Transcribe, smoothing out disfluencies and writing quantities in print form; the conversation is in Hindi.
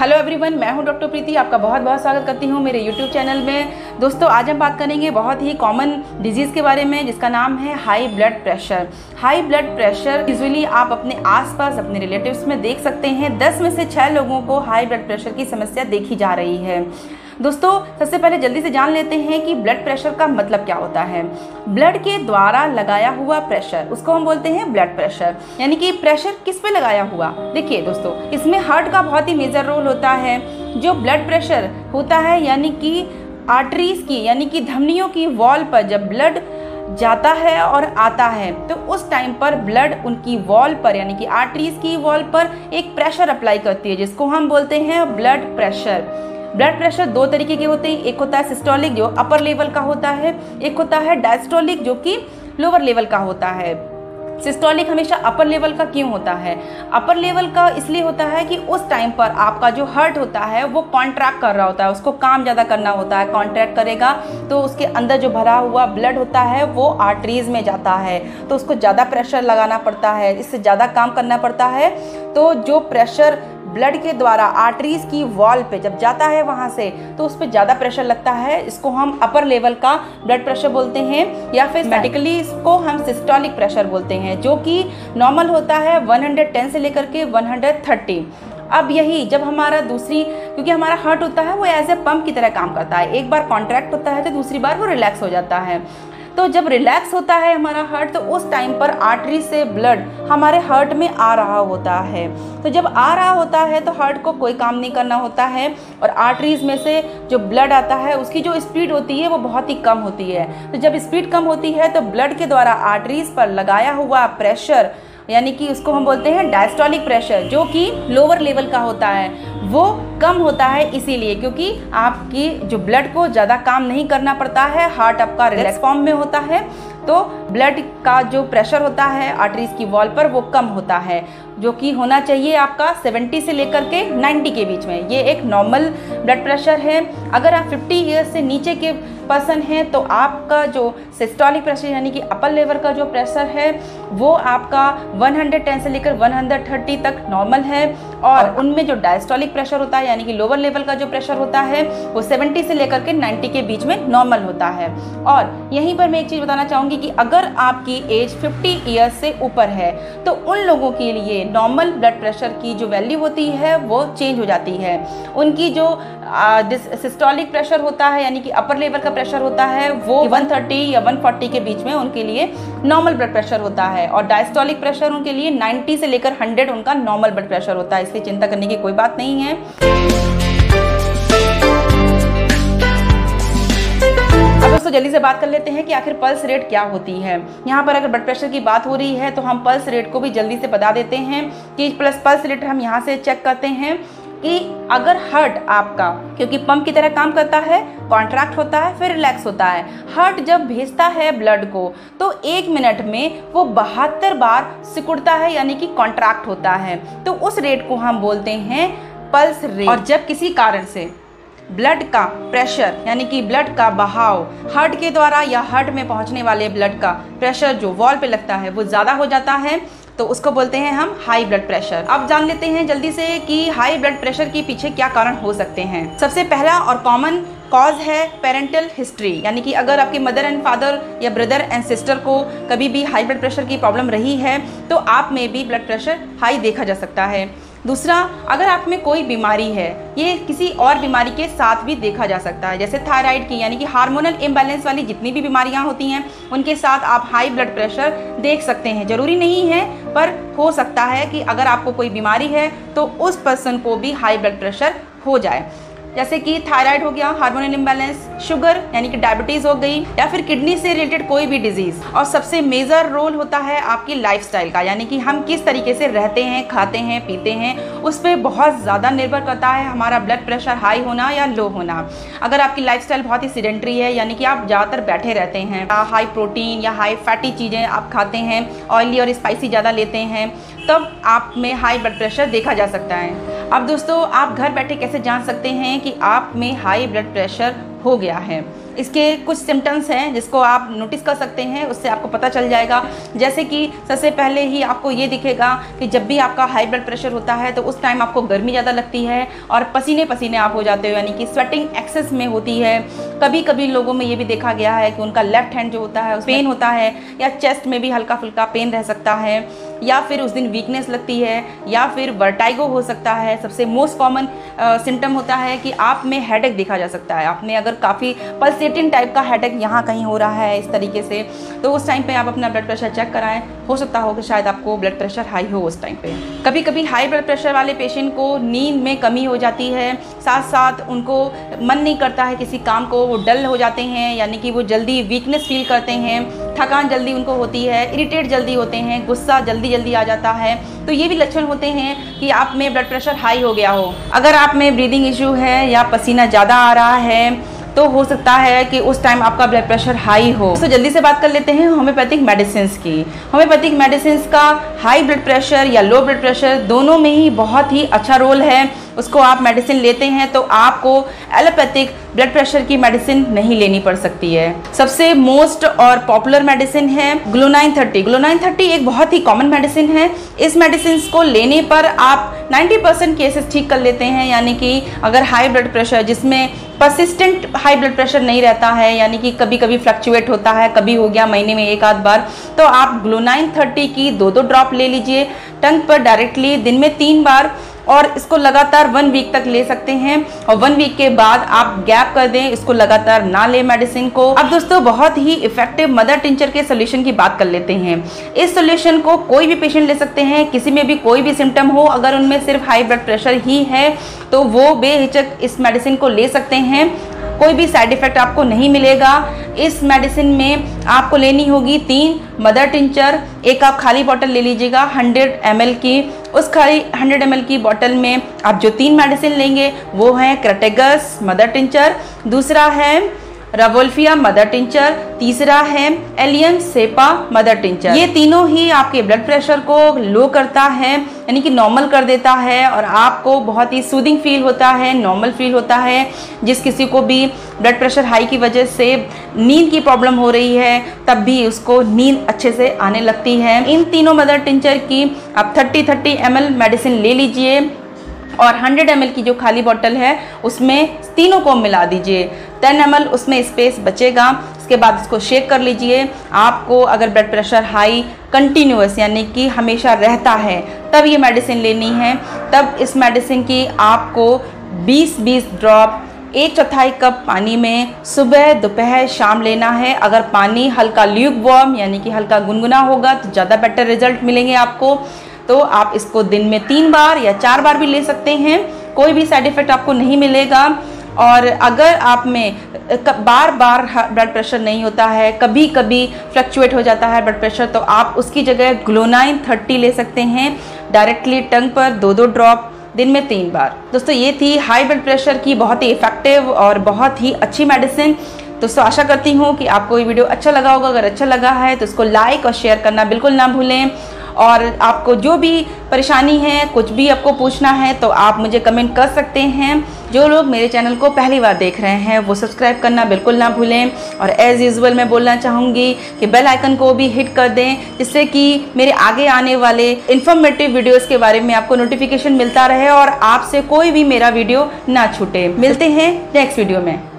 हेलो एवरीवन, मैं हूं डॉक्टर प्रीति। आपका बहुत बहुत स्वागत करती हूं मेरे यूट्यूब चैनल में। दोस्तों, आज हम बात करेंगे बहुत ही कॉमन डिजीज़ के बारे में, जिसका नाम है high blood pressure. High blood pressure usually आप अपने आसपास अपने रिलेटिव्स में देख सकते हैं। 10 में से 6 लोगों को हाई ब्लड प्रेशर की समस्या देखी जा रही है। दोस्तों, सबसे पहले जल्दी से जान लेते हैं कि ब्लड प्रेशर का मतलब क्या होता है। ब्लड के द्वारा लगाया हुआ प्रेशर, उसको हम बोलते हैं ब्लड प्रेशर। यानी कि प्रेशर किस पे लगाया हुआ। देखिए दोस्तों, इसमें हार्ट का बहुत ही मेजर रोल होता है। जो ब्लड प्रेशर होता है यानी कि आर्टरीज की यानी कि धमनियों की वॉल पर जब ब्लड जाता है और आता है, तो उस टाइम पर ब्लड उनकी वॉल पर यानी कि आर्टरीज की वॉल पर एक प्रेशर अप्लाई करती है, जिसको हम बोलते हैं ब्लड प्रेशर। ब्लड प्रेशर 2 तरीके के होते हैं। एक होता है सिस्टोलिक, जो अपर लेवल का होता है। एक होता है डायस्टोलिक, जो कि लोअर लेवल का होता है। सिस्टोलिक हमेशा अपर लेवल का क्यों होता है? अपर लेवल का इसलिए होता है कि उस टाइम पर आपका जो हार्ट होता है वो कॉन्ट्रैक्ट कर रहा होता है, उसको काम ज़्यादा करना होता है। कॉन्ट्रैक्ट करेगा तो उसके अंदर जो भरा हुआ ब्लड होता है वो आर्टरीज में जाता है, तो उसको ज़्यादा प्रेशर लगाना पड़ता है, इससे ज़्यादा काम करना पड़ता है। तो जो प्रेशर ब्लड के द्वारा आर्टरीज की वॉल पे जब जाता है वहाँ से, तो उस पर ज़्यादा प्रेशर लगता है। इसको हम अपर लेवल का ब्लड प्रेशर बोलते हैं, या फिर मेडिकली इसको हम सिस्टोलिक प्रेशर बोलते हैं, जो कि नॉर्मल होता है 110 से लेकर के 130। अब यही जब हमारा क्योंकि हमारा हार्ट होता है वो एज ए पंप की तरह काम करता है। एक बार कॉन्ट्रैक्ट होता है तो दूसरी बार वो रिलैक्स हो जाता है। तो जब रिलैक्स होता है हमारा हार्ट, तो उस टाइम पर आर्टरी से ब्लड हमारे हार्ट में आ रहा होता है। तो जब आ रहा होता है तो हार्ट को कोई काम नहीं करना होता है, और आर्टरीज में से जो ब्लड आता है उसकी जो स्पीड होती है वो बहुत ही कम होती है। तो जब स्पीड कम होती है तो ब्लड के द्वारा आर्टरीज पर लगाया हुआ प्रेशर यानी कि उसको हम बोलते हैं डायस्टोलिक प्रेशर, जो कि लोअर लेवल का होता है, वो कम होता है। इसीलिए क्योंकि आपकी जो ब्लड को ज़्यादा काम नहीं करना पड़ता है, हार्ट आपका रिलैक्स फॉर्म में होता है, तो ब्लड का जो प्रेशर होता है आर्टरीज की वॉल पर वो कम होता है, जो कि होना चाहिए आपका 70 से लेकर के 90 के बीच में। ये एक नॉर्मल ब्लड प्रेशर है। अगर आप 50 ईयर्स से नीचे के पर्सन हैं तो आपका जो सिस्टोलिक प्रेशर यानी कि अपर लेवल का जो प्रेशर है वो आपका 110 से लेकर 130 तक नॉर्मल है, और उनमें जो डायस्टोलिक प्रेशर होता है यानी कि लोअर लेवल का जो प्रेशर होता है वो 70 से लेकर के 90 के बीच में नॉर्मल होता है। और यहीं पर मैं एक चीज़ बताना चाहूँगी कि अगर आपकी एज 50 ईयर्स से ऊपर है तो उन लोगों के लिए नॉर्मल ब्लड प्रेशर की जो वैल्यू होती है वो चेंज हो जाती है। उनकी जो सिस्टोलिक प्रेशर होता है यानी कि अपर लेवल का प्रेशर होता है वो 130 या 140 के बीच में उनके लिए नॉर्मल ब्लड प्रेशर होता है, और डायस्टोलिक प्रेशर उनके लिए 90 से लेकर 100 उनका नॉर्मल ब्लड प्रेशर होता है। इसलिए चिंता करने की कोई बात नहीं है। अब दोस्तों, जल्दी से बात कर लेते हैं कि आखिर पल्स रेट क्या होती है। यहाँ पर अगर ब्लड प्रेशर की बात हो रही है तो हम पल्स रेट को भी जल्दी से बता देते हैं कि पल्स रेट हम यहाँ से चेक करते हैं कि अगर हार्ट आपका, क्योंकि पंप की तरह काम करता है, कॉन्ट्रैक्ट होता है फिर रिलैक्स होता है। हार्ट जब भेजता है ब्लड को तो 1 मिनट में वो 72 बार सिकुड़ता है यानी कि कॉन्ट्रैक्ट होता है, तो उस रेट को हम बोलते हैं पल्स रेट। और जब किसी कारण से ब्लड का प्रेशर यानी कि ब्लड का बहाव हार्ट के द्वारा या हार्ट में पहुंचने वाले ब्लड का प्रेशर जो वॉल पे लगता है वो ज़्यादा हो जाता है, तो उसको बोलते हैं हम हाई ब्लड प्रेशर। अब जान लेते हैं जल्दी से कि हाई ब्लड प्रेशर के पीछे क्या कारण हो सकते हैं। सबसे पहला और कॉमन कॉज है पेरेंटल हिस्ट्री, यानी कि अगर आपके मदर एंड फादर या ब्रदर एंड सिस्टर को कभी भी हाई ब्लड प्रेशर की प्रॉब्लम रही है तो आप में भी ब्लड प्रेशर हाई देखा जा सकता है। दूसरा, अगर आप में कोई बीमारी है, ये किसी और बीमारी के साथ भी देखा जा सकता है, जैसे थायराइड की यानी कि हार्मोनल इम्बैलेंस वाली जितनी भी बीमारियां होती हैं उनके साथ आप हाई ब्लड प्रेशर देख सकते हैं। ज़रूरी नहीं है, पर हो सकता है कि अगर आपको कोई बीमारी है तो उस पर्सन को भी हाई ब्लड प्रेशर हो जाए, जैसे कि थायराइड हो गया, हार्मोनल इम्बैलेंस, शुगर यानी कि डायबिटीज़ हो गई, या फिर किडनी से रिलेटेड कोई भी डिजीज़। और सबसे मेजर रोल होता है आपकी लाइफस्टाइल का, यानी कि हम किस तरीके से रहते हैं, खाते हैं, पीते हैं, उस पर बहुत ज़्यादा निर्भर करता है हमारा ब्लड प्रेशर हाई होना या लो होना। अगर आपकी लाइफस्टाइल बहुत ही सीडेंटरी है यानी कि आप ज़्यादातर बैठे रहते हैं, हाई प्रोटीन या हाई फैटी चीज़ें आप खाते हैं, ऑयली और स्पाइसी ज़्यादा लेते हैं, तब आप में हाई ब्लड प्रेशर देखा जा सकता है। अब दोस्तों, आप घर बैठे कैसे जान सकते हैं कि आप में हाई ब्लड प्रेशर हो गया है। इसके कुछ सिम्टम्स हैं जिसको आप नोटिस कर सकते हैं, उससे आपको पता चल जाएगा। जैसे कि सबसे पहले ही आपको ये दिखेगा कि जब भी आपका हाई ब्लड प्रेशर होता है तो उस टाइम आपको गर्मी ज़्यादा लगती है और पसीने पसीने आप हो जाते हो, यानी कि स्वेटिंग एक्सेस में होती है। कभी कभी लोगों में ये भी देखा गया है कि उनका लेफ्ट हैंड जो होता है पेन होता है, या चेस्ट में भी हल्का फुल्का पेन रह सकता है, या फिर उस दिन वीकनेस लगती है, या फिर वर्टाइगो हो सकता है। सबसे मोस्ट कॉमन सिम्टम होता है कि आप में हेडेक देखा जा सकता है। आपने अगर काफ़ी पल्सेटिंग टाइप का हेडेक यहाँ कहीं हो रहा है इस तरीके से, तो उस टाइम पे आप अपना ब्लड प्रेशर चेक कराएं। हो सकता हो कि शायद आपको ब्लड प्रेशर हाई हो उस टाइम पे। कभी कभी हाई ब्लड प्रेशर वाले पेशेंट को नींद में कमी हो जाती है, साथ साथ उनको मन नहीं करता है किसी काम को, वो डल हो जाते हैं, यानी कि वो जल्दी वीकनेस फील करते हैं, थकान जल्दी उनको होती है, इरिटेट जल्दी होते हैं, गुस्सा जल्दी आ जाता है। तो ये भी लक्षण होते हैं कि आप में ब्लड प्रेशर हाई हो गया हो। अगर आप में ब्रीदिंग इशू है या पसीना ज़्यादा आ रहा है तो हो सकता है कि उस टाइम आपका ब्लड प्रेशर हाई हो। तो जल्दी से बात कर लेते हैं होम्योपैथिक मेडिसिन की। होम्योपैथिक मेडिसिन का हाई ब्लड प्रेशर या लो ब्लड प्रेशर दोनों में ही बहुत ही अच्छा रोल है। उसको आप मेडिसिन लेते हैं तो आपको एलोपैथिक ब्लड प्रेशर की मेडिसिन नहीं लेनी पड़ सकती है। सबसे मोस्ट और पॉपुलर मेडिसिन है ग्लूनाइन 30। ग्लूनाइन 30 एक बहुत ही कॉमन मेडिसिन है। इस मेडिसिन को लेने पर आप 90% केसेस ठीक कर लेते हैं, यानी कि अगर हाई ब्लड प्रेशर जिसमें परसिस्टेंट हाई ब्लड प्रेशर नहीं रहता है, यानी कि कभी कभी फ्लक्चुएट होता है, कभी हो गया महीने में एक आध बार, तो आप ग्लूनाइन 30 की 2-2 ड्रॉप ले लीजिए टंग पर डायरेक्टली दिन में 3 बार, और इसको लगातार 1 वीक तक ले सकते हैं। और 1 वीक के बाद आप गैप कर दें, इसको लगातार ना ले मेडिसिन को। अब दोस्तों बहुत ही इफेक्टिव मदर टिंचर के सोल्यूशन की बात कर लेते हैं। इस सोल्यूशन को कोई भी पेशेंट ले सकते हैं, किसी में भी कोई भी सिम्टम हो, अगर उनमें सिर्फ हाई ब्लड प्रेशर ही है तो वो बेहिचक इस मेडिसिन को ले सकते हैं। कोई भी साइड इफेक्ट आपको नहीं मिलेगा। इस मेडिसिन में आपको लेनी होगी 3 मदर टिंचर। एक आप खाली बोतल ले लीजिएगा 100 ml की। उस खाली 100 ml की बोतल में आप जो 3 मेडिसिन लेंगे वो है क्रेटेगस मदर टिंचर, दूसरा है रवोल्फिया मदर टिंचर, तीसरा है एलियम सेपा मदर टिंचर। ये तीनों ही आपके ब्लड प्रेशर को लो करता है, यानी कि नॉर्मल कर देता है, और आपको बहुत ही सूदिंग फील होता है, नॉर्मल फील होता है। जिस किसी को भी ब्लड प्रेशर हाई की वजह से नींद की प्रॉब्लम हो रही है तब भी उसको नींद अच्छे से आने लगती है। इन तीनों मदर टिंचर की आप 30 ml मेडिसिन ले लीजिए और 100 ml की जो खाली बोतल है उसमें तीनों को मिला दीजिए। 10 ml उसमें स्पेस बचेगा। इसके बाद इसको शेक कर लीजिए। आपको अगर ब्लड प्रेशर हाई कंटिन्यूअस यानी कि हमेशा रहता है तब ये मेडिसिन लेनी है। तब इस मेडिसिन की आपको 20-20 ड्रॉप 1/4 कप पानी में सुबह दोपहर शाम लेना है। अगर पानी हल्का ल्यूक वार्म यानी कि हल्का गुनगुना होगा तो ज़्यादा बेटर रिजल्ट मिलेंगे आपको। तो आप इसको दिन में 3 बार या 4 बार भी ले सकते हैं, कोई भी साइड इफ़ेक्ट आपको नहीं मिलेगा। और अगर आप में बार बार ब्लड प्रेशर नहीं होता है, कभी कभी फ्लक्चुएट हो जाता है ब्लड प्रेशर, तो आप उसकी जगह ग्लूनाइन 30 ले सकते हैं डायरेक्टली टंग पर 2-2 ड्रॉप दिन में 3 बार। दोस्तों ये थी हाई ब्लड प्रेशर की बहुत ही इफ़ेक्टिव और बहुत ही अच्छी मेडिसिन। दोस्तों आशा करती हूँ कि आपको ये वीडियो अच्छा लगा होगा। अगर अच्छा लगा है तो इसको लाइक और शेयर करना बिल्कुल ना भूलें। और आपको जो भी परेशानी है, कुछ भी आपको पूछना है तो आप मुझे कमेंट कर सकते हैं। जो लोग मेरे चैनल को पहली बार देख रहे हैं वो सब्सक्राइब करना बिल्कुल ना भूलें। और एज़ यूजुअल मैं बोलना चाहूँगी कि बेल आइकन को भी हिट कर दें, जिससे कि मेरे आगे आने वाले इन्फॉर्मेटिव वीडियोस के बारे में आपको नोटिफिकेशन मिलता रहे और आपसे कोई भी मेरा वीडियो ना छूटे। मिलते हैं नेक्स्ट वीडियो में।